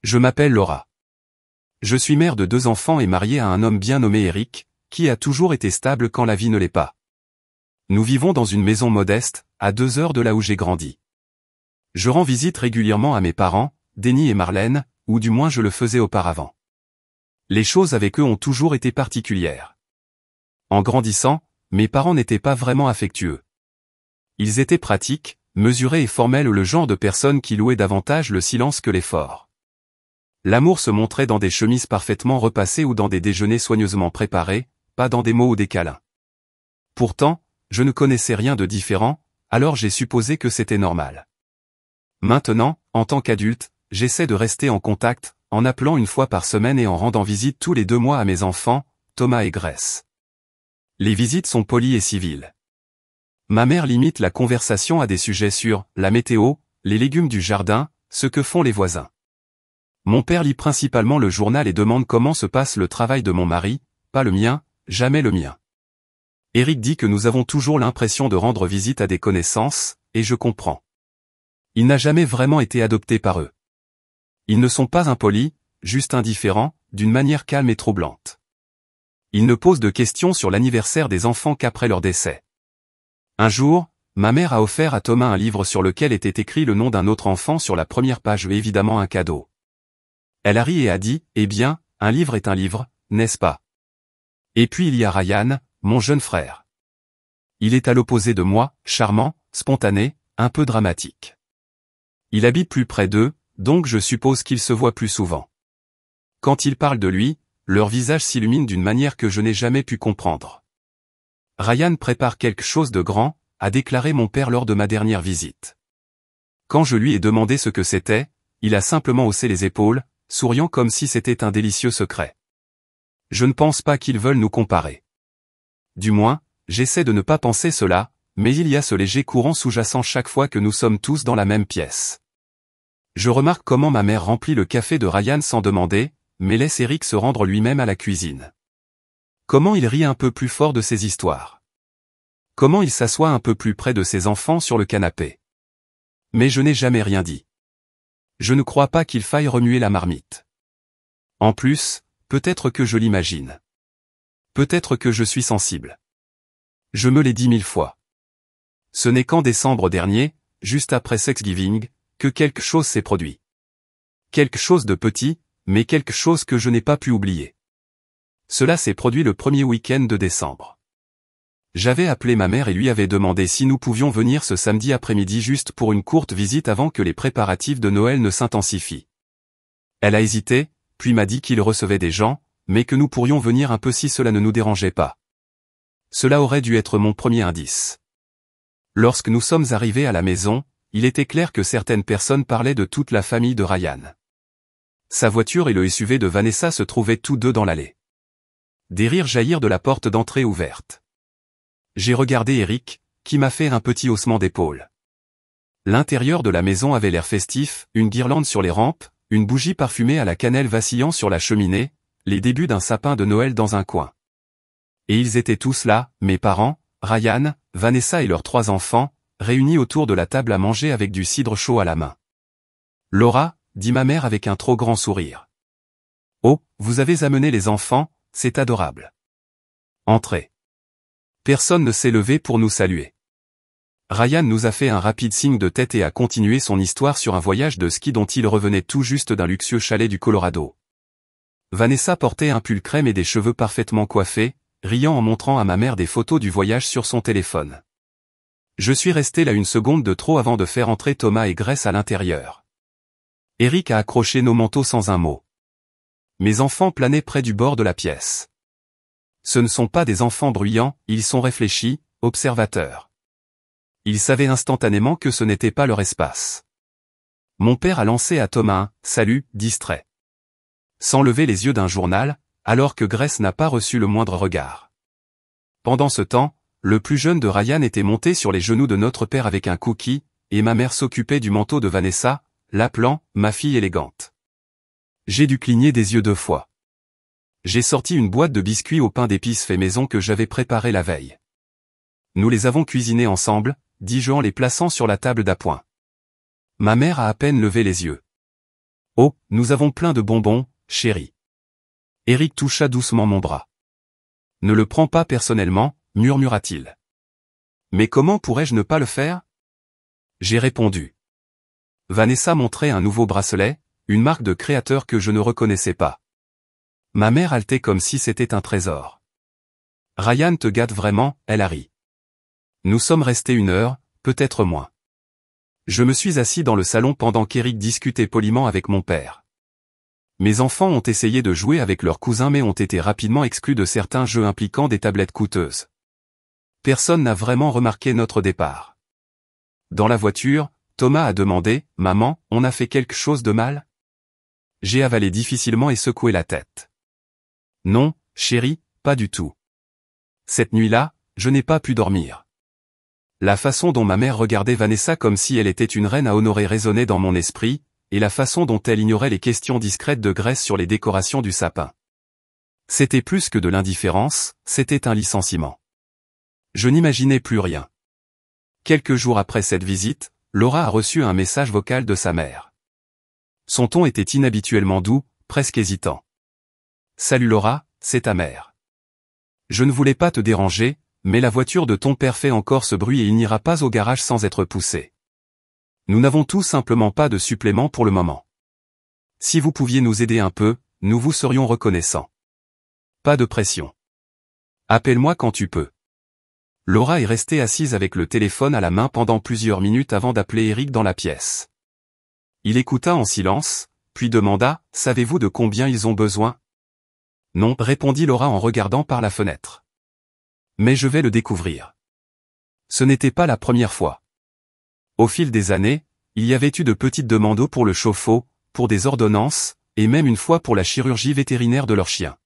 Je m'appelle Laura. Je suis mère de 2 enfants et mariée à un homme bien nommé Eric, qui a toujours été stable quand la vie ne l'est pas. Nous vivons dans une maison modeste, à 2 heures de là où j'ai grandi. Je rends visite régulièrement à mes parents, Denny et Marlène, ou du moins je le faisais auparavant. Les choses avec eux ont toujours été particulières. En grandissant, mes parents n'étaient pas vraiment affectueux. Ils étaient pratiques, mesurés et formels, le genre de personnes qui louaient davantage le silence que l'effort. L'amour se montrait dans des chemises parfaitement repassées ou dans des déjeuners soigneusement préparés, pas dans des mots ou des câlins. Pourtant, je ne connaissais rien de différent, alors j'ai supposé que c'était normal. Maintenant, en tant qu'adulte, j'essaie de rester en contact, en appelant une fois par semaine et en rendant visite tous les 2 mois à mes enfants, Thomas et Grace. Les visites sont polies et civiles. Ma mère limite la conversation à des sujets sur la météo, les légumes du jardin, ce que font les voisins. Mon père lit principalement le journal et demande comment se passe le travail de mon mari, pas le mien, jamais le mien. Eric dit que nous avons toujours l'impression de rendre visite à des connaissances, et je comprends. Il n'a jamais vraiment été adopté par eux. Ils ne sont pas impolis, juste indifférents, d'une manière calme et troublante. Ils ne posent de questions sur l'anniversaire des enfants qu'après leur décès. Un jour, ma mère a offert à Thomas un livre sur lequel était écrit le nom d'un autre enfant sur la première page, évidemment un cadeau. Elle a ri et a dit, « Eh bien, un livre est un livre, n'est-ce pas ?» Et puis il y a Ryan, mon jeune frère. Il est à l'opposé de moi, charmant, spontané, un peu dramatique. Il habite plus près d'eux, donc je suppose qu'ils se voient plus souvent. Quand ils parlent de lui, leur visage s'illumine d'une manière que je n'ai jamais pu comprendre. Ryan prépare quelque chose de grand, a déclaré mon père lors de ma dernière visite. Quand je lui ai demandé ce que c'était, il a simplement haussé les épaules, souriant comme si c'était un délicieux secret. Je ne pense pas qu'ils veulent nous comparer. Du moins, j'essaie de ne pas penser cela, mais il y a ce léger courant sous-jacent chaque fois que nous sommes tous dans la même pièce. Je remarque comment ma mère remplit le café de Ryan sans demander, mais laisse Eric se rendre lui-même à la cuisine. Comment il rit un peu plus fort de ses histoires. Comment il s'assoit un peu plus près de ses enfants sur le canapé. Mais je n'ai jamais rien dit. Je ne crois pas qu'il faille remuer la marmite. En plus, peut-être que je l'imagine. Peut-être que je suis sensible. Je me l'ai dit 1000 fois. Ce n'est qu'en décembre dernier, juste après Thanksgiving, que quelque chose s'est produit. Quelque chose de petit, mais quelque chose que je n'ai pas pu oublier. Cela s'est produit le premier week-end de décembre. J'avais appelé ma mère et lui avais demandé si nous pouvions venir ce samedi après-midi juste pour une courte visite avant que les préparatifs de Noël ne s'intensifient. Elle a hésité, puis m'a dit qu'il recevait des gens, mais que nous pourrions venir un peu si cela ne nous dérangeait pas. Cela aurait dû être mon premier indice. Lorsque nous sommes arrivés à la maison, il était clair que certaines personnes parlaient de toute la famille de Ryan. Sa voiture et le SUV de Vanessa se trouvaient tous deux dans l'allée. Des rires jaillirent de la porte d'entrée ouverte. J'ai regardé Eric, qui m'a fait un petit haussement d'épaule. L'intérieur de la maison avait l'air festif, une guirlande sur les rampes, une bougie parfumée à la cannelle vacillant sur la cheminée, les débuts d'un sapin de Noël dans un coin. Et ils étaient tous là, mes parents, Ryan, Vanessa et leurs 3 enfants, réunis autour de la table à manger avec du cidre chaud à la main. « Laura » dit ma mère avec un trop grand sourire. « Oh, vous avez amené les enfants, c'est adorable. Entrez. » Personne ne s'est levé pour nous saluer. Ryan nous a fait un rapide signe de tête et a continué son histoire sur un voyage de ski dont il revenait tout juste d'un luxueux chalet du Colorado. Vanessa portait un pull crème et des cheveux parfaitement coiffés, riant en montrant à ma mère des photos du voyage sur son téléphone. Je suis resté là une seconde de trop avant de faire entrer Thomas et Grace à l'intérieur. Eric a accroché nos manteaux sans un mot. Mes enfants planaient près du bord de la pièce. Ce ne sont pas des enfants bruyants, ils sont réfléchis, observateurs. Ils savaient instantanément que ce n'était pas leur espace. Mon père a lancé à Thomas un « salut » distrait. Sans lever les yeux d'un journal, alors que Grace n'a pas reçu le moindre regard. Pendant ce temps, le plus jeune de Ryan était monté sur les genoux de notre père avec un cookie, et ma mère s'occupait du manteau de Vanessa, l'appelant « ma fille élégante ». J'ai dû cligner des yeux 2 fois. J'ai sorti une boîte de biscuits au pain d'épices fait maison que j'avais préparé la veille. Nous les avons cuisinés ensemble, dis-je en les plaçant sur la table d'appoint. Ma mère a à peine levé les yeux. Oh, nous avons plein de bonbons, chérie. Eric toucha doucement mon bras. Ne le prends pas personnellement, murmura-t-il. Mais comment pourrais-je ne pas le faire? J'ai répondu. Vanessa montrait un nouveau bracelet, une marque de créateur que je ne reconnaissais pas. Ma mère haletait comme si c'était un trésor. Ryan te gâte vraiment, elle a ri. Nous sommes restés 1 heure, peut-être moins. Je me suis assis dans le salon pendant qu'Eric discutait poliment avec mon père. Mes enfants ont essayé de jouer avec leurs cousins mais ont été rapidement exclus de certains jeux impliquant des tablettes coûteuses. Personne n'a vraiment remarqué notre départ. Dans la voiture, Thomas a demandé « Maman, on a fait quelque chose de mal ?» J'ai avalé difficilement et secoué la tête. Non, chérie, pas du tout. Cette nuit-là, je n'ai pas pu dormir. La façon dont ma mère regardait Vanessa comme si elle était une reine à honorer résonnait dans mon esprit, et la façon dont elle ignorait les questions discrètes de Grace sur les décorations du sapin. C'était plus que de l'indifférence, c'était un licenciement. Je n'imaginais plus rien. Quelques jours après cette visite, Laura a reçu un message vocal de sa mère. Son ton était inhabituellement doux, presque hésitant. « Salut Laura, c'est ta mère. Je ne voulais pas te déranger, mais la voiture de ton père fait encore ce bruit et il n'ira pas au garage sans être poussé. Nous n'avons tout simplement pas de supplément pour le moment. Si vous pouviez nous aider un peu, nous vous serions reconnaissants. Pas de pression. Appelle-moi quand tu peux. » Laura est restée assise avec le téléphone à la main pendant plusieurs minutes avant d'appeler Eric dans la pièce. Il écouta en silence, puis demanda « Savez-vous de combien ils ont besoin ?» « Non, répondit Laura en regardant par la fenêtre. « Mais je vais le découvrir. » Ce n'était pas la première fois. Au fil des années, il y avait eu de petites demandes pour le chauffe-eau, pour des ordonnances, et même une fois pour la chirurgie vétérinaire de leur chien.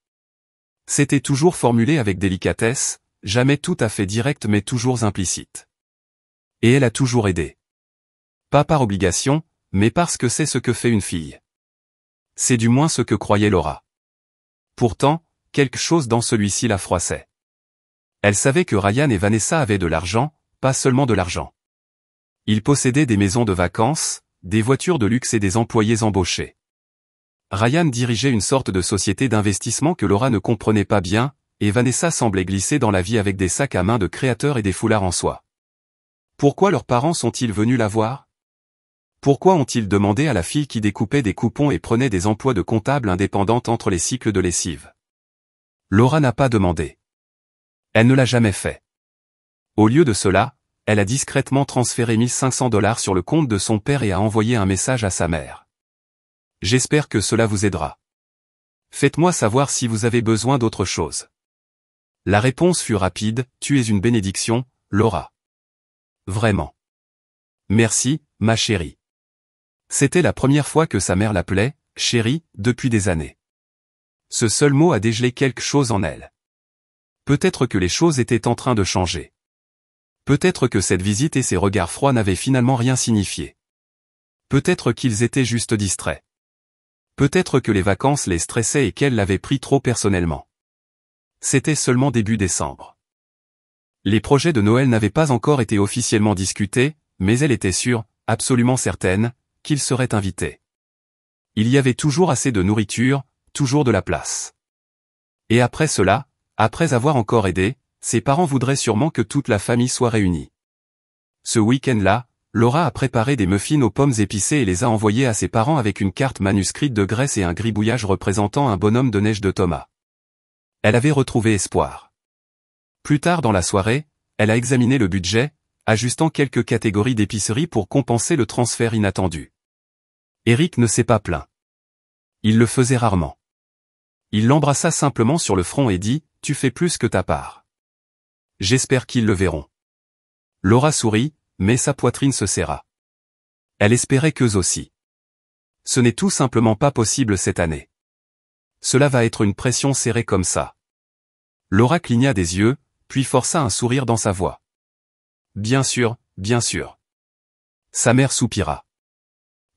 C'était toujours formulé avec délicatesse, jamais tout à fait direct mais toujours implicite. Et elle a toujours aidé. Pas par obligation, mais parce que c'est ce que fait une fille. C'est du moins ce que croyait Laura. Pourtant, quelque chose dans celui-ci la froissait. Elle savait que Ryan et Vanessa avaient de l'argent, pas seulement de l'argent. Ils possédaient des maisons de vacances, des voitures de luxe et des employés embauchés. Ryan dirigeait une sorte de société d'investissement que Laura ne comprenait pas bien, et Vanessa semblait glisser dans la vie avec des sacs à main de créateurs et des foulards en soie. Pourquoi leurs parents sont-ils venus la voir? Pourquoi ont-ils demandé à la fille qui découpait des coupons et prenait des emplois de comptable indépendante entre les cycles de lessive? Laura n'a pas demandé. Elle ne l'a jamais fait. Au lieu de cela, elle a discrètement transféré $1500 sur le compte de son père et a envoyé un message à sa mère. J'espère que cela vous aidera. Faites-moi savoir si vous avez besoin d'autre chose. La réponse fut rapide, tu es une bénédiction, Laura. Vraiment. Merci, ma chérie. C'était la première fois que sa mère l'appelait, chérie, depuis des années. Ce seul mot a dégelé quelque chose en elle. Peut-être que les choses étaient en train de changer. Peut-être que cette visite et ses regards froids n'avaient finalement rien signifié. Peut-être qu'ils étaient juste distraits. Peut-être que les vacances les stressaient et qu'elle l'avait pris trop personnellement. C'était seulement début décembre. Les projets de Noël n'avaient pas encore été officiellement discutés, mais elle était sûre, absolument certaine, qu'ils seraient invités. Il y avait toujours assez de nourriture, toujours de la place. Et après cela, après avoir encore aidé, ses parents voudraient sûrement que toute la famille soit réunie. Ce week-end-là, Laura a préparé des muffins aux pommes épicées et les a envoyés à ses parents avec une carte manuscrite de Grace et un gribouillage représentant un bonhomme de neige de Thomas. Elle avait retrouvé espoir. Plus tard dans la soirée, elle a examiné le budget, ajustant quelques catégories d'épicerie pour compenser le transfert inattendu. Eric ne s'est pas plaint. Il le faisait rarement. Il l'embrassa simplement sur le front et dit « Tu fais plus que ta part. » J'espère qu'ils le verront. Laura sourit, mais sa poitrine se serra. Elle espérait qu'eux aussi. Ce n'est tout simplement pas possible cette année. Cela va être une pression serrée comme ça. Laura cligna des yeux, puis força un sourire dans sa voix. Bien sûr, bien sûr. Sa mère soupira.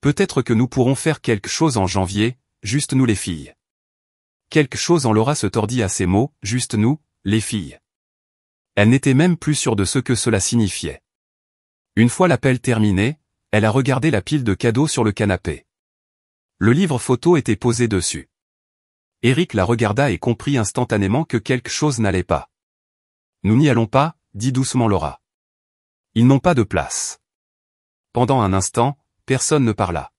Peut-être que nous pourrons faire quelque chose en janvier, juste nous les filles. Quelque chose en Laura se tordit à ces mots, juste nous, les filles. Elle n'était même plus sûre de ce que cela signifiait. Une fois l'appel terminé, elle a regardé la pile de cadeaux sur le canapé. Le livre photo était posé dessus. Eric la regarda et comprit instantanément que quelque chose n'allait pas. Nous n'y allons pas, dit doucement Laura. Ils n'ont pas de place. Pendant un instant, personne ne parla.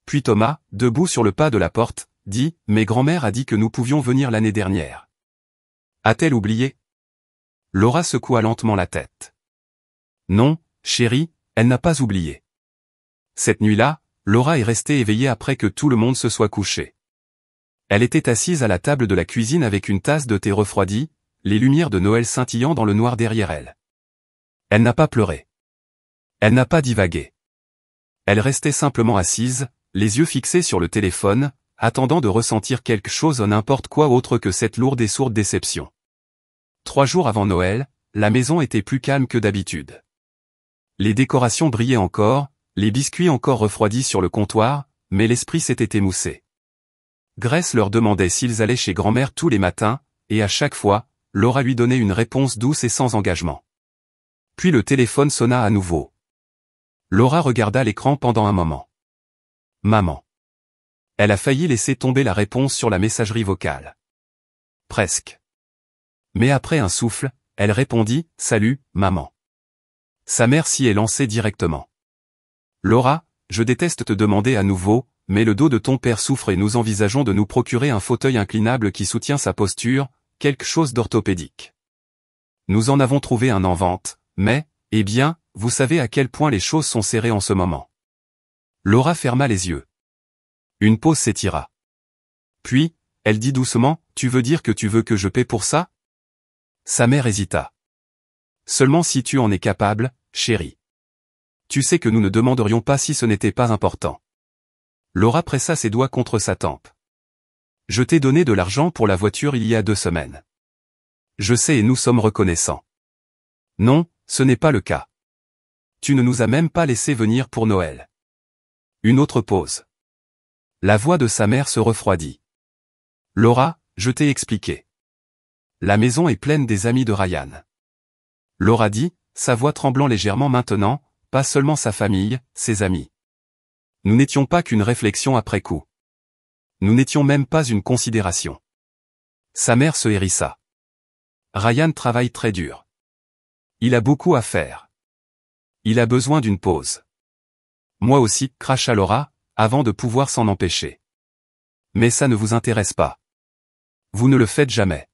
Puis Thomas, debout sur le pas de la porte, dit « Mais grand-mère a dit que nous pouvions venir l'année dernière. A-t-elle oublié ?» Laura secoua lentement la tête. Non, chérie, elle n'a pas oublié. Cette nuit-là, Laura est restée éveillée après que tout le monde se soit couché. Elle était assise à la table de la cuisine avec une tasse de thé refroidi, les lumières de Noël scintillant dans le noir derrière elle. Elle n'a pas pleuré. Elle n'a pas divagué. Elle restait simplement assise, les yeux fixés sur le téléphone, attendant de ressentir quelque chose ou n'importe quoi autre que cette lourde et sourde déception. 3 jours avant Noël, la maison était plus calme que d'habitude. Les décorations brillaient encore, les biscuits encore refroidis sur le comptoir, mais l'esprit s'était émoussé. Grace leur demandait s'ils allaient chez grand-mère tous les matins, et à chaque fois, Laura lui donnait une réponse douce et sans engagement. Puis le téléphone sonna à nouveau. Laura regarda l'écran pendant un moment. Maman. Elle a failli laisser tomber la réponse sur la messagerie vocale. Presque. Mais après un souffle, elle répondit « Salut, maman ». Sa mère s'y est lancée directement. Laura, je déteste te demander à nouveau, mais le dos de ton père souffre et nous envisageons de nous procurer un fauteuil inclinable qui soutient sa posture, quelque chose d'orthopédique. Nous en avons trouvé un en vente, mais, eh bien, vous savez à quel point les choses sont serrées en ce moment. Laura ferma les yeux. Une pause s'étira. Puis, elle dit doucement, tu veux dire que tu veux que je paie pour ça? Sa mère hésita. Seulement si tu en es capable, chérie. Tu sais que nous ne demanderions pas si ce n'était pas important. Laura pressa ses doigts contre sa tempe. Je t'ai donné de l'argent pour la voiture il y a 2 semaines. Je sais et nous sommes reconnaissants. Non, ce n'est pas le cas. Tu ne nous as même pas laissé venir pour Noël. Une autre pause. La voix de sa mère se refroidit. Laura, je t'ai expliqué. La maison est pleine des amis de Ryan. Laura dit, sa voix tremblant légèrement maintenant, pas seulement sa famille, ses amis. Nous n'étions pas qu'une réflexion après coup. Nous n'étions même pas une considération. Sa mère se hérissa. Ryan travaille très dur. Il a beaucoup à faire. Il a besoin d'une pause. Moi aussi, cracha Laura, avant de pouvoir s'en empêcher. Mais ça ne vous intéresse pas. Vous ne le faites jamais.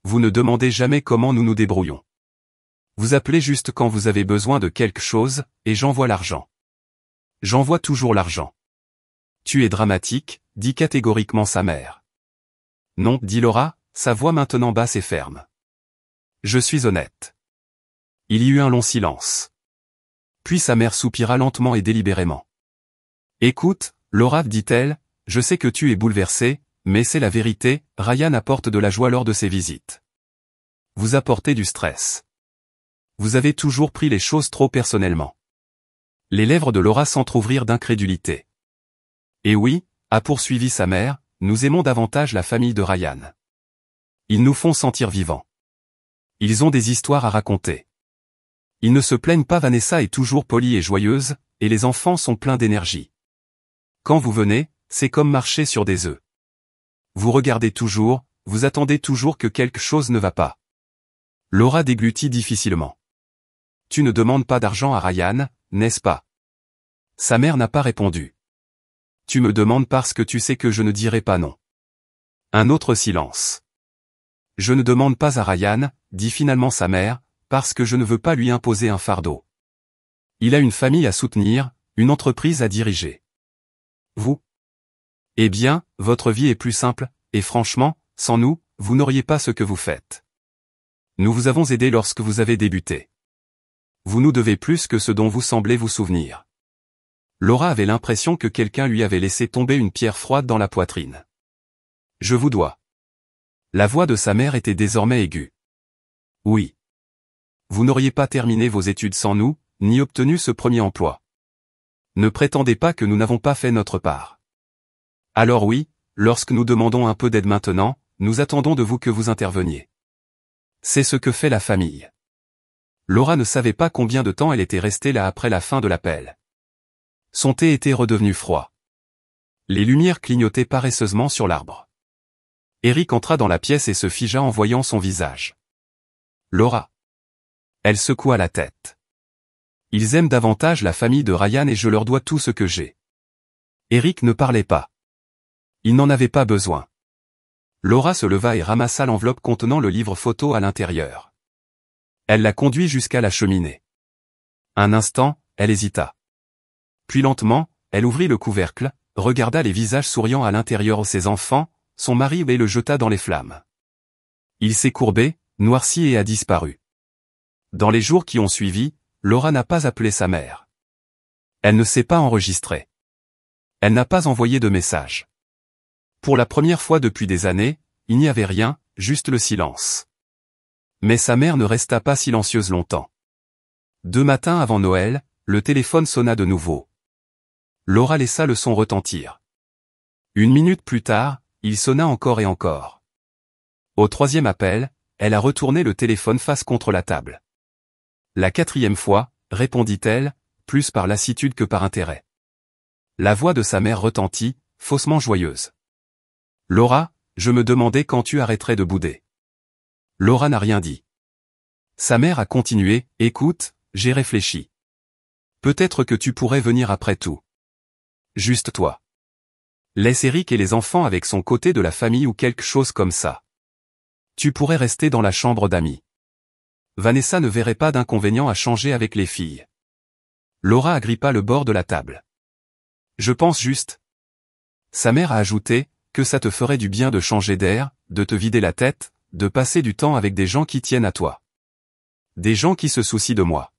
Vous ne demandez jamais comment nous nous débrouillons. Vous appelez juste quand vous avez besoin de quelque chose, et j'envoie l'argent. J'envoie toujours l'argent. Tu es dramatique, dit catégoriquement sa mère. Non, dit Laura, sa voix maintenant basse et ferme. Je suis honnête. Il y eut un long silence. Puis sa mère soupira lentement et délibérément. Écoute, Laura, dit-elle, je sais que tu es bouleversée, mais c'est la vérité, Ryan apporte de la joie lors de ses visites. Vous apportez du stress. Vous avez toujours pris les choses trop personnellement. Les lèvres de Laura s'entr'ouvrirent d'incrédulité. Et oui, a poursuivi sa mère, nous aimons davantage la famille de Ryan. Ils nous font sentir vivants. Ils ont des histoires à raconter. Ils ne se plaignent pas, Vanessa est toujours polie et joyeuse, et les enfants sont pleins d'énergie. Quand vous venez, c'est comme marcher sur des œufs. Vous regardez toujours, vous attendez toujours que quelque chose ne va pas. Laura déglutit difficilement. Tu ne demandes pas d'argent à Ryan, n'est-ce pas? Sa mère n'a pas répondu. Tu me demandes parce que tu sais que je ne dirai pas non. Un autre silence. Je ne demande pas à Ryan, dit finalement sa mère, parce que je ne veux pas lui imposer un fardeau. Il a une famille à soutenir, une entreprise à diriger. Vous? Eh bien, votre vie est plus simple, et franchement, sans nous, vous n'auriez pas ce que vous faites. Nous vous avons aidé lorsque vous avez débuté. Vous nous devez plus que ce dont vous semblez vous souvenir. Laura avait l'impression que quelqu'un lui avait laissé tomber une pierre froide dans la poitrine. Je vous dois. La voix de sa mère était désormais aiguë. Oui. Vous n'auriez pas terminé vos études sans nous, ni obtenu ce premier emploi. Ne prétendez pas que nous n'avons pas fait notre part. Alors oui, lorsque nous demandons un peu d'aide maintenant, nous attendons de vous que vous interveniez. C'est ce que fait la famille. Laura ne savait pas combien de temps elle était restée là après la fin de l'appel. Son thé était redevenu froid. Les lumières clignotaient paresseusement sur l'arbre. Eric entra dans la pièce et se figea en voyant son visage. Laura. Elle secoua la tête. Ils aiment davantage la famille de Ryan et je leur dois tout ce que j'ai. Eric ne parlait pas. Il n'en avait pas besoin. Laura se leva et ramassa l'enveloppe contenant le livre photo à l'intérieur. Elle la conduit jusqu'à la cheminée. Un instant, elle hésita. Puis lentement, elle ouvrit le couvercle, regarda les visages souriants à l'intérieur de ses enfants, son mari et le jeta dans les flammes. Il s'est courbé, noirci et a disparu. Dans les jours qui ont suivi, Laura n'a pas appelé sa mère. Elle ne s'est pas enregistrée. Elle n'a pas envoyé de message. Pour la première fois depuis des années, il n'y avait rien, juste le silence. Mais sa mère ne resta pas silencieuse longtemps. 2 matins avant Noël, le téléphone sonna de nouveau. Laura laissa le son retentir. 1 minute plus tard, il sonna encore et encore. Au 3e appel, elle a retourné le téléphone face contre la table. La 4e fois, répondit-elle, plus par lassitude que par intérêt. La voix de sa mère retentit, faussement joyeuse. Laura, je me demandais quand tu arrêterais de bouder. Laura n'a rien dit. Sa mère a continué, écoute, j'ai réfléchi. Peut-être que tu pourrais venir après tout. Juste toi. Laisse Eric et les enfants avec son côté de la famille ou quelque chose comme ça. Tu pourrais rester dans la chambre d'amis. Vanessa ne verrait pas d'inconvénient à changer avec les filles. Laura agrippa le bord de la table. Je pense juste. Sa mère a ajouté, que ça te ferait du bien de changer d'air, de te vider la tête, de passer du temps avec des gens qui tiennent à toi. Des gens qui se soucient de moi.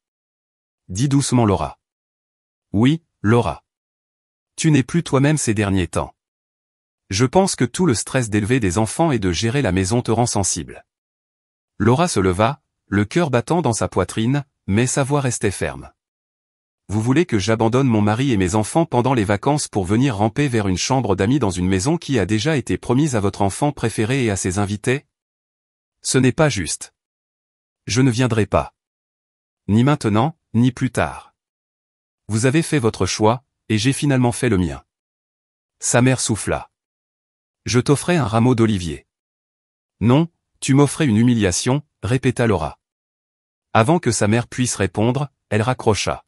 Dis doucement Laura. Oui, Laura. Tu n'es plus toi-même ces derniers temps. Je pense que tout le stress d'élever des enfants et de gérer la maison te rend sensible. Laura se leva, le cœur battant dans sa poitrine, mais sa voix restait ferme. Vous voulez que j'abandonne mon mari et mes enfants pendant les vacances pour venir ramper vers une chambre d'amis dans une maison qui a déjà été promise à votre enfant préféré et à ses invités? Ce n'est pas juste. Je ne viendrai pas. Ni maintenant, ni plus tard. Vous avez fait votre choix, et j'ai finalement fait le mien. Sa mère souffla. Je t'offrais un rameau d'olivier. Non, tu m'offrais une humiliation, répéta Laura. Avant que sa mère puisse répondre, elle raccrocha.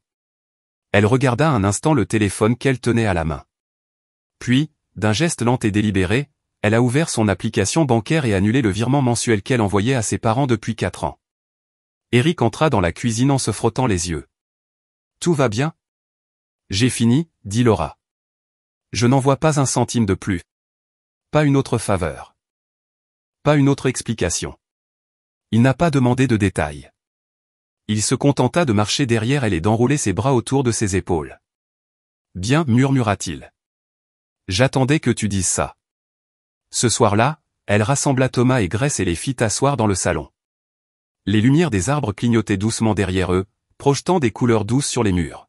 Elle regarda un instant le téléphone qu'elle tenait à la main. Puis, d'un geste lent et délibéré, elle a ouvert son application bancaire et annulé le virement mensuel qu'elle envoyait à ses parents depuis 4 ans. Eric entra dans la cuisine en se frottant les yeux. Tout va bien? J'ai fini, dit Laura. Je n'en vois pas un centime de plus. Pas une autre faveur. Pas une autre explication. Il n'a pas demandé de détails. Il se contenta de marcher derrière elle et d'enrouler ses bras autour de ses épaules. Bien, murmura-t-il. J'attendais que tu dises ça. Ce soir-là, elle rassembla Thomas et Grace et les fit asseoir dans le salon. Les lumières des arbres clignotaient doucement derrière eux, projetant des couleurs douces sur les murs.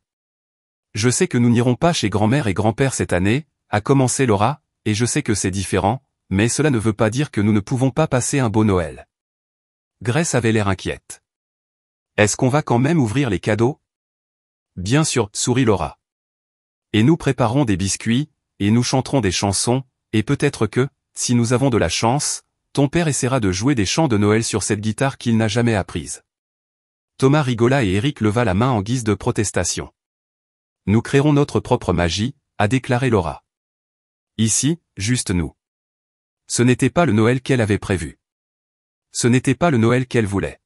Je sais que nous n'irons pas chez grand-mère et grand-père cette année, a commencé Laura, et je sais que c'est différent, mais cela ne veut pas dire que nous ne pouvons pas passer un beau Noël. Grace avait l'air inquiète. Est-ce qu'on va quand même ouvrir les cadeaux? Bien sûr, sourit Laura. Et nous préparerons des biscuits, et nous chanterons des chansons, et peut-être que, si nous avons de la chance, ton père essaiera de jouer des chants de Noël sur cette guitare qu'il n'a jamais apprise. Thomas rigola et Eric leva la main en guise de protestation. Nous créerons notre propre magie, a déclaré Laura. Ici, juste nous. Ce n'était pas le Noël qu'elle avait prévu. Ce n'était pas le Noël qu'elle voulait.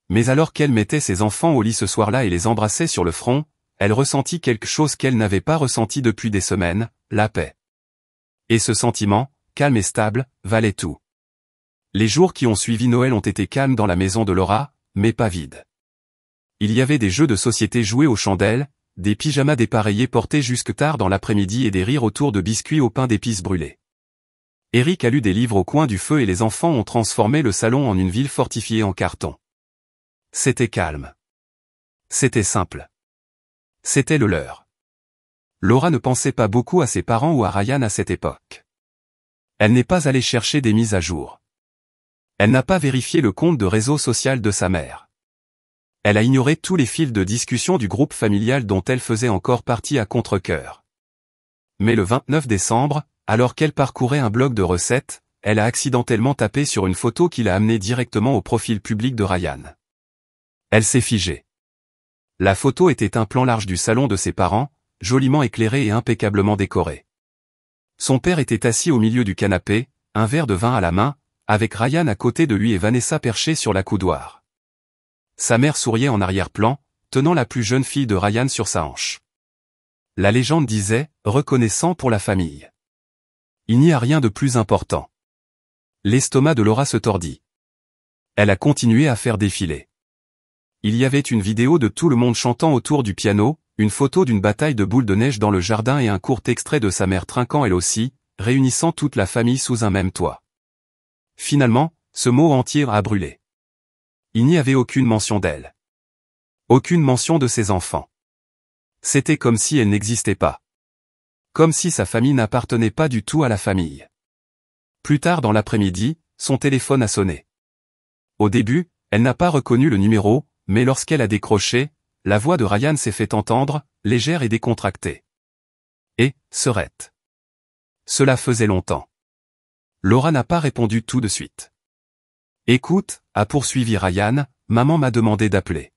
Mais alors qu'elle mettait ses enfants au lit ce soir-là et les embrassait sur le front, elle ressentit quelque chose qu'elle n'avait pas ressenti depuis des semaines, la paix. Et ce sentiment, calme et stable, valait tout. Les jours qui ont suivi Noël ont été calmes dans la maison de Laura, mais pas vides. Il y avait des jeux de société joués aux chandelles, des pyjamas dépareillés portés jusque tard dans l'après-midi et des rires autour de biscuits au pain d'épices brûlés. Eric a lu des livres au coin du feu et les enfants ont transformé le salon en une ville fortifiée en carton. C'était calme. C'était simple. C'était le leur. Laura ne pensait pas beaucoup à ses parents ou à Ryan à cette époque. Elle n'est pas allée chercher des mises à jour. Elle n'a pas vérifié le compte de réseau social de sa mère. Elle a ignoré tous les fils de discussion du groupe familial dont elle faisait encore partie à contre-cœur. mais le 29 décembre, alors qu'elle parcourait un blog de recettes, elle a accidentellement tapé sur une photo qui l'a amenée directement au profil public de Ryan. Elle s'est figée. La photo était un plan large du salon de ses parents, joliment éclairé et impeccablement décoré. Son père était assis au milieu du canapé, un verre de vin à la main, avec Ryan à côté de lui et Vanessa perchée sur la coudoir. Sa mère souriait en arrière-plan, tenant la plus jeune fille de Ryan sur sa hanche. La légende disait, reconnaissant pour la famille. Il n'y a rien de plus important. L'estomac de Laura se tordit. Elle a continué à faire défiler. Il y avait une vidéo de tout le monde chantant autour du piano, une photo d'une bataille de boules de neige dans le jardin et un court extrait de sa mère trinquant elle aussi, réunissant toute la famille sous un même toit. Finalement, ce mot entier a brûlé. Il n'y avait aucune mention d'elle. Aucune mention de ses enfants. C'était comme si elle n'existait pas. Comme si sa famille n'appartenait pas du tout à la famille. Plus tard dans l'après-midi, son téléphone a sonné. Au début, elle n'a pas reconnu le numéro, mais lorsqu'elle a décroché, la voix de Ryan s'est fait entendre, légère et décontractée. Et, serait. Cela faisait longtemps. Laura n'a pas répondu tout de suite. Écoute, a poursuivi Ryan, maman m'a demandé d'appeler.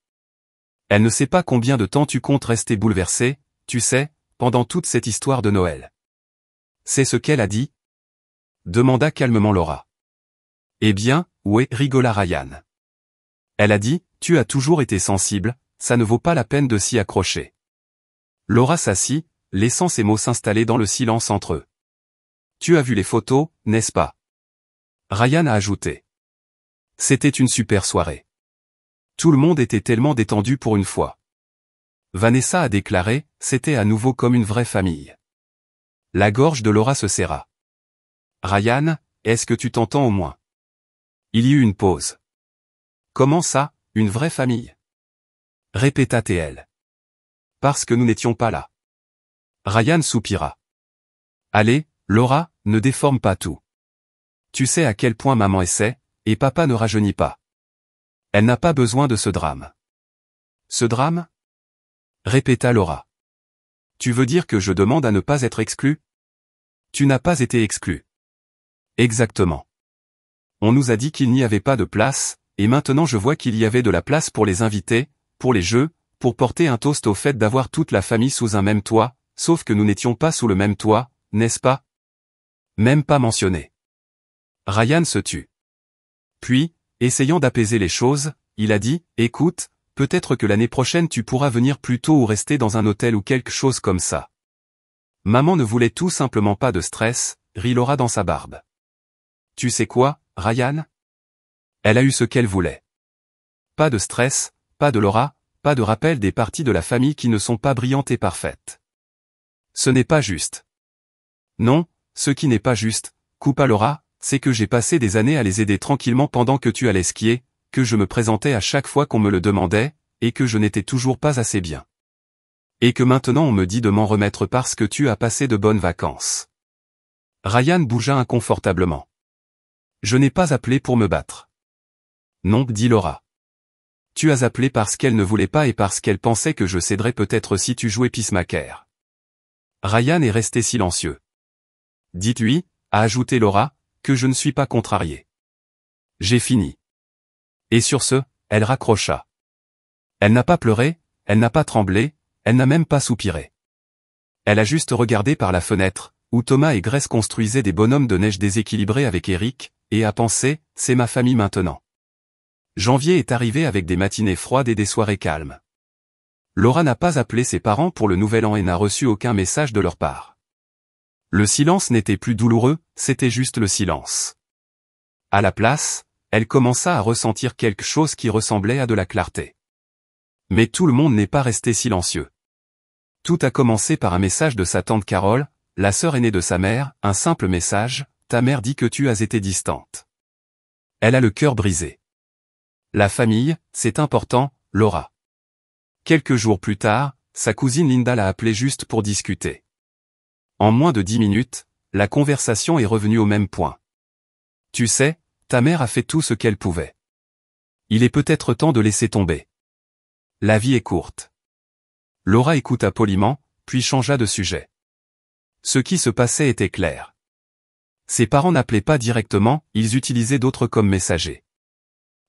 Elle ne sait pas combien de temps tu comptes rester bouleversé, tu sais, pendant toute cette histoire de Noël. C'est ce qu'elle a dit? Demanda calmement Laura. Eh bien, ouais, rigola Ryan. Elle a dit, tu as toujours été sensible, ça ne vaut pas la peine de s'y accrocher. Laura s'assit, laissant ses mots s'installer dans le silence entre eux. Tu as vu les photos, n'est-ce pas? Ryan a ajouté. C'était une super soirée. Tout le monde était tellement détendu pour une fois. Vanessa a déclaré, c'était à nouveau comme une vraie famille. La gorge de Laura se serra. Ryan, est-ce que tu t'entends au moins? Il y eut une pause. Comment ça, une vraie famille? Répéta-t-elle. Parce que nous n'étions pas là. Ryan soupira. Allez, Laura, ne déforme pas tout. Tu sais à quel point maman essaie, et papa ne rajeunit pas. Elle n'a pas besoin de ce drame. Ce drame? Répéta Laura. Tu veux dire que je demande à ne pas être exclu? Tu n'as pas été exclu. Exactement. On nous a dit qu'il n'y avait pas de place, et maintenant je vois qu'il y avait de la place pour les invités, pour les jeux, pour porter un toast au fait d'avoir toute la famille sous un même toit, sauf que nous n'étions pas sous le même toit, n'est-ce pas? Même pas mentionné. Ryan se tut. Puis, essayant d'apaiser les choses, il a dit, écoute, peut-être que l'année prochaine tu pourras venir plus tôt ou rester dans un hôtel ou quelque chose comme ça. Maman ne voulait tout simplement pas de stress, rit Laura dans sa barbe. Tu sais quoi, Ryan? Elle a eu ce qu'elle voulait. Pas de stress, pas de Laura, pas de rappel des parties de la famille qui ne sont pas brillantes et parfaites. Ce n'est pas juste. Non, ce qui n'est pas juste, coupa Laura, c'est que j'ai passé des années à les aider tranquillement pendant que tu allais skier, que je me présentais à chaque fois qu'on me le demandait, et que je n'étais toujours pas assez bien. Et que maintenant on me dit de m'en remettre parce que tu as passé de bonnes vacances. Ryan bougea inconfortablement. Je n'ai pas appelé pour me battre. Non, dit Laura. Tu as appelé parce qu'elle ne voulait pas et parce qu'elle pensait que je céderais peut-être si tu jouais Peacemaker. Ryan est resté silencieux. Dites-lui, a ajouté Laura, que je ne suis pas contrarié. J'ai fini. Et sur ce, elle raccrocha. Elle n'a pas pleuré, elle n'a pas tremblé, elle n'a même pas soupiré. Elle a juste regardé par la fenêtre, où Thomas et Grace construisaient des bonhommes de neige déséquilibrés avec Eric, et a pensé, c'est ma famille maintenant. Janvier est arrivé avec des matinées froides et des soirées calmes. Laura n'a pas appelé ses parents pour le nouvel an et n'a reçu aucun message de leur part. Le silence n'était plus douloureux, c'était juste le silence. À la place, elle commença à ressentir quelque chose qui ressemblait à de la clarté. Mais tout le monde n'est pas resté silencieux. Tout a commencé par un message de sa tante Carole, la sœur aînée de sa mère, un simple message, ta mère dit que tu as été distante. Elle a le cœur brisé. La famille, c'est important, Laura. Quelques jours plus tard, sa cousine Linda l'a appelée juste pour discuter. En moins de 10 minutes, la conversation est revenue au même point. Tu sais, ta mère a fait tout ce qu'elle pouvait. Il est peut-être temps de laisser tomber. La vie est courte. Laura écouta poliment, puis changea de sujet. Ce qui se passait était clair. Ses parents n'appelaient pas directement, ils utilisaient d'autres comme messagers.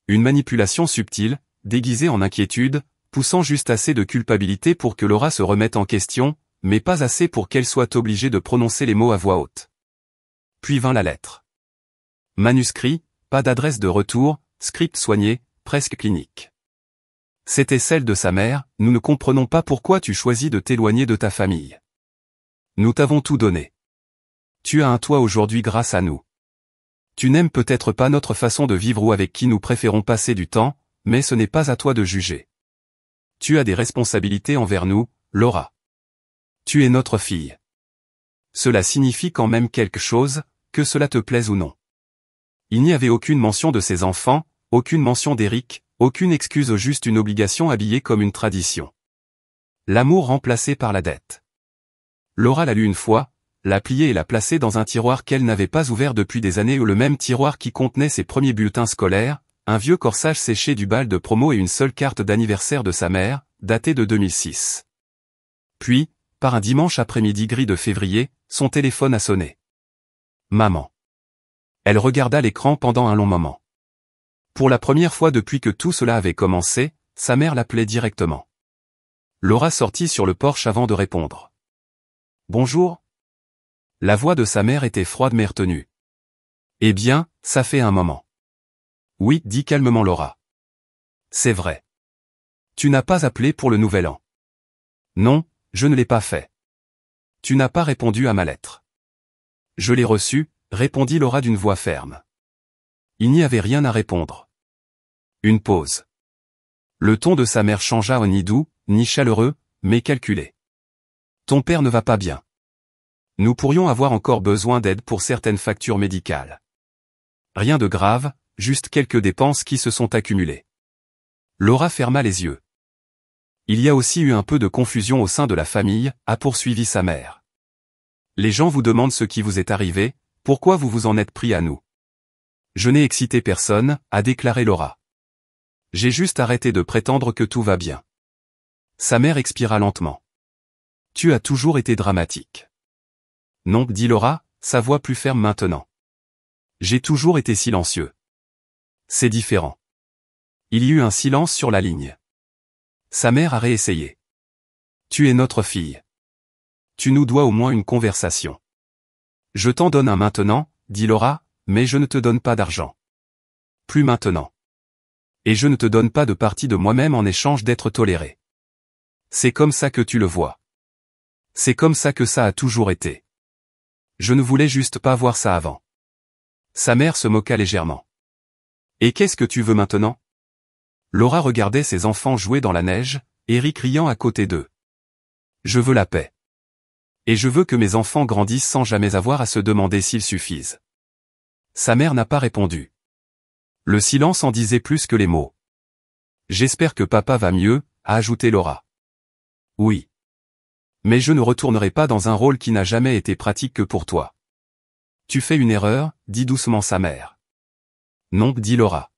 Une manipulation subtile, déguisée en inquiétude, poussant juste assez de culpabilité pour que Laura se remette en question, mais pas assez pour qu'elle soit obligée de prononcer les mots à voix haute. Puis vint la lettre. Manuscrit, pas d'adresse de retour, script soigné, presque clinique. C'était celle de sa mère, nous ne comprenons pas pourquoi tu choisis de t'éloigner de ta famille. Nous t'avons tout donné. Tu as un toit aujourd'hui grâce à nous. Tu n'aimes peut-être pas notre façon de vivre ou avec qui nous préférons passer du temps, mais ce n'est pas à toi de juger. Tu as des responsabilités envers nous, Laura. Tu es notre fille. Cela signifie quand même quelque chose, que cela te plaise ou non. Il n'y avait aucune mention de ses enfants, aucune mention d'Eric, aucune excuse, juste une obligation habillée comme une tradition. L'amour remplacé par la dette. Laura l'a lu une fois, l'a pliée et l'a placée dans un tiroir qu'elle n'avait pas ouvert depuis des années, ou le même tiroir qui contenait ses premiers bulletins scolaires, un vieux corsage séché du bal de promo et une seule carte d'anniversaire de sa mère, datée de 2006. Puis, par un dimanche après-midi gris de février, son téléphone a sonné. Maman. Elle regarda l'écran pendant un long moment. Pour la première fois depuis que tout cela avait commencé, sa mère l'appelait directement. Laura sortit sur le porche avant de répondre. Bonjour. La voix de sa mère était froide mais retenue. Eh bien, ça fait un moment. Oui, dit calmement Laura. C'est vrai. Tu n'as pas appelé pour le nouvel an. Non, je ne l'ai pas fait. Tu n'as pas répondu à ma lettre. Je l'ai reçue, répondit Laura d'une voix ferme. Il n'y avait rien à répondre. Une pause. Le ton de sa mère changea, ni doux, ni chaleureux, mais calculé. Ton père ne va pas bien. Nous pourrions avoir encore besoin d'aide pour certaines factures médicales. Rien de grave, juste quelques dépenses qui se sont accumulées. Laura ferma les yeux. Il y a aussi eu un peu de confusion au sein de la famille, a poursuivi sa mère. Les gens vous demandent ce qui vous est arrivé, pourquoi vous vous en êtes pris à nous. Je n'ai excité personne, a déclaré Laura. J'ai juste arrêté de prétendre que tout va bien. Sa mère expira lentement. Tu as toujours été dramatique. Non, dit Laura, sa voix plus ferme maintenant. J'ai toujours été silencieux. C'est différent. Il y eut un silence sur la ligne. Sa mère a réessayé. Tu es notre fille. Tu nous dois au moins une conversation. Je t'en donne un maintenant, dit Laura, mais je ne te donne pas d'argent. Plus maintenant. Et je ne te donne pas de partie de moi-même en échange d'être toléré. C'est comme ça que tu le vois. C'est comme ça que ça a toujours été. Je ne voulais juste pas voir ça avant. Sa mère se moqua légèrement. Et qu'est-ce que tu veux maintenant? Laura regardait ses enfants jouer dans la neige, Eric riant à côté d'eux. Je veux la paix. Et je veux que mes enfants grandissent sans jamais avoir à se demander s'ils suffisent. Sa mère n'a pas répondu. Le silence en disait plus que les mots. J'espère que papa va mieux, a ajouté Laura. Oui. Mais je ne retournerai pas dans un rôle qui n'a jamais été pratique que pour toi. Tu fais une erreur, dit doucement sa mère. Non, dit Laura.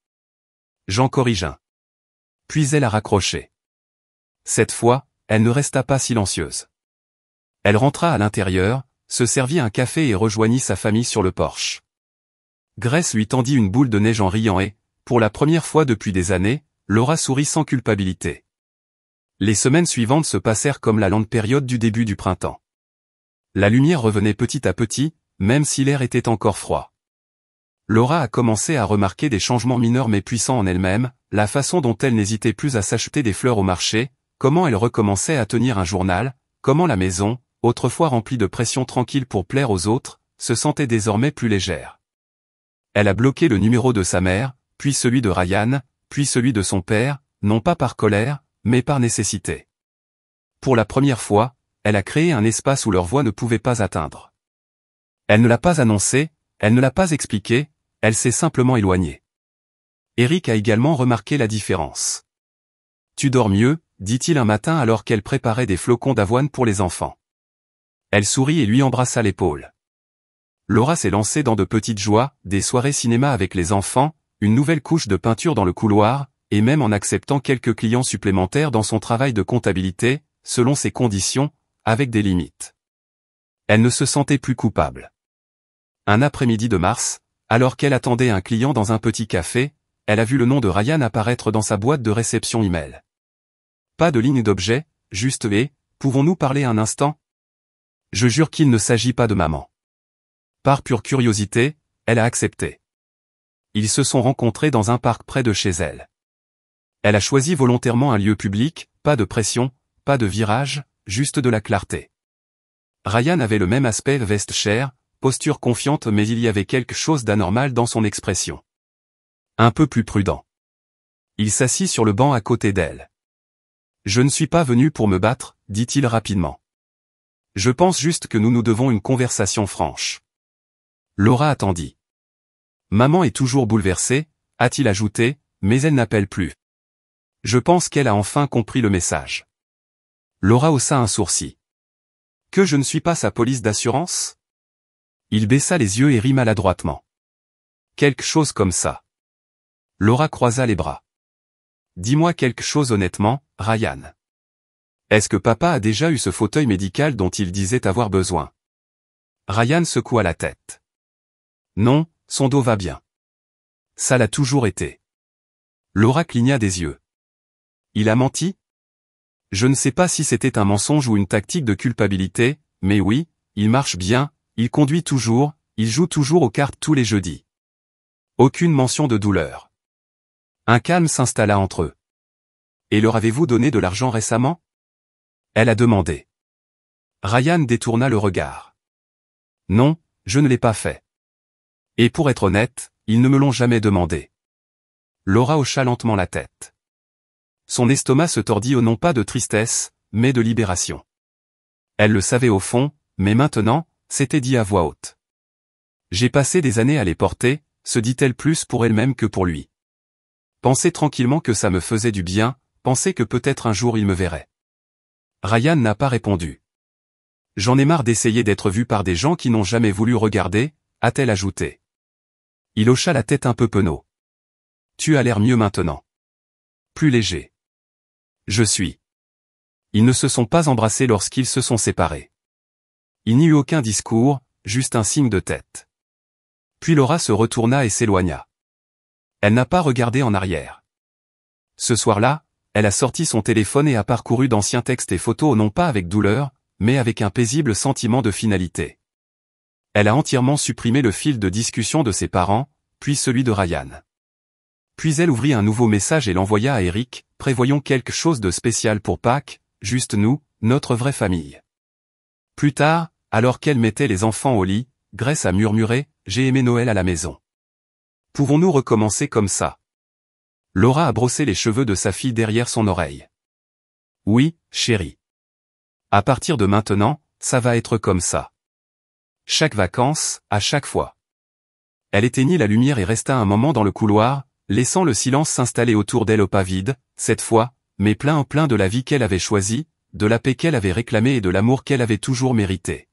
J'en corrige un. Puis elle a raccroché. Cette fois, elle ne resta pas silencieuse. Elle rentra à l'intérieur, se servit un café et rejoignit sa famille sur le porche. Grace lui tendit une boule de neige en riant et, pour la première fois depuis des années, Laura sourit sans culpabilité. Les semaines suivantes se passèrent comme la lente période du début du printemps. La lumière revenait petit à petit, même si l'air était encore froid. Laura a commencé à remarquer des changements mineurs mais puissants en elle-même, la façon dont elle n'hésitait plus à s'acheter des fleurs au marché, comment elle recommençait à tenir un journal, comment la maison, autrefois remplie de pression tranquille pour plaire aux autres, se sentait désormais plus légère. Elle a bloqué le numéro de sa mère, puis celui de Ryan, puis celui de son père, non pas par colère, mais par nécessité. Pour la première fois, elle a créé un espace où leur voix ne pouvait pas atteindre. Elle ne l'a pas annoncé, elle ne l'a pas expliqué, elle s'est simplement éloignée. Eric a également remarqué la différence. Tu dors mieux, dit-il un matin alors qu'elle préparait des flocons d'avoine pour les enfants. Elle sourit et lui embrassa l'épaule. Laura s'est lancée dans de petites joies, des soirées cinéma avec les enfants, une nouvelle couche de peinture dans le couloir, et même en acceptant quelques clients supplémentaires dans son travail de comptabilité, selon ses conditions, avec des limites. Elle ne se sentait plus coupable. Un après-midi de mars, alors qu'elle attendait un client dans un petit café, elle a vu le nom de Ryan apparaître dans sa boîte de réception email. Pas de ligne d'objet, juste « Et, pouvons-nous parler un instant ?» Je jure qu'il ne s'agit pas de maman. Par pure curiosité, elle a accepté. Ils se sont rencontrés dans un parc près de chez elle. Elle a choisi volontairement un lieu public, pas de pression, pas de virage, juste de la clarté. Ryan avait le même aspect veste chère, posture confiante, mais il y avait quelque chose d'anormal dans son expression. Un peu plus prudent. Il s'assit sur le banc à côté d'elle. « Je ne suis pas venu pour me battre, dit-il rapidement. Je pense juste que nous nous devons une conversation franche. » Laura attendit. Maman est toujours bouleversée, a-t-il ajouté, mais elle n'appelle plus. Je pense qu'elle a enfin compris le message. Laura haussa un sourcil. Que je ne suis pas sa police d'assurance? Il baissa les yeux et rit maladroitement. Quelque chose comme ça. Laura croisa les bras. Dis-moi quelque chose honnêtement, Ryan. Est-ce que papa a déjà eu ce fauteuil médical dont il disait avoir besoin? Ryan secoua la tête. Non, son dos va bien. Ça l'a toujours été. Laura cligna des yeux. Il a menti? Je ne sais pas si c'était un mensonge ou une tactique de culpabilité, mais oui, il marche bien, il conduit toujours, il joue toujours aux cartes tous les jeudis. Aucune mention de douleur. Un calme s'installa entre eux. Et leur avez-vous donné de l'argent récemment? Elle a demandé. Ryan détourna le regard. Non, je ne l'ai pas fait. Et pour être honnête, ils ne me l'ont jamais demandé. Laura hocha lentement la tête. Son estomac se tordit au non pas de tristesse, mais de libération. Elle le savait au fond, mais maintenant, c'était dit à voix haute. J'ai passé des années à les porter, se dit-elle plus pour elle-même que pour lui. Penser tranquillement que ça me faisait du bien, penser que peut-être un jour il me verrait. Ryan n'a pas répondu. J'en ai marre d'essayer d'être vu par des gens qui n'ont jamais voulu regarder, a-t-elle ajouté. Il hocha la tête un peu penaud. Tu as l'air mieux maintenant. Plus léger. Je suis. Ils ne se sont pas embrassés lorsqu'ils se sont séparés. Il n'y eut aucun discours, juste un signe de tête. Puis Laura se retourna et s'éloigna. Elle n'a pas regardé en arrière. Ce soir-là, elle a sorti son téléphone et a parcouru d'anciens textes et photos non pas avec douleur, mais avec un paisible sentiment de finalité. Elle a entièrement supprimé le fil de discussion de ses parents, puis celui de Ryan. Puis elle ouvrit un nouveau message et l'envoya à Eric, prévoyons quelque chose de spécial pour Pâques, juste nous, notre vraie famille. Plus tard, alors qu'elle mettait les enfants au lit, Grace a murmuré, j'ai aimé Noël à la maison. Pouvons-nous recommencer comme ça? Laura a brossé les cheveux de sa fille derrière son oreille. Oui, chérie. À partir de maintenant, ça va être comme ça. Chaque vacances, à chaque fois. Elle éteignit la lumière et resta un moment dans le couloir, laissant le silence s'installer autour d'elle au pas vide, cette fois, mais plein de la vie qu'elle avait choisie, de la paix qu'elle avait réclamée et de l'amour qu'elle avait toujours mérité.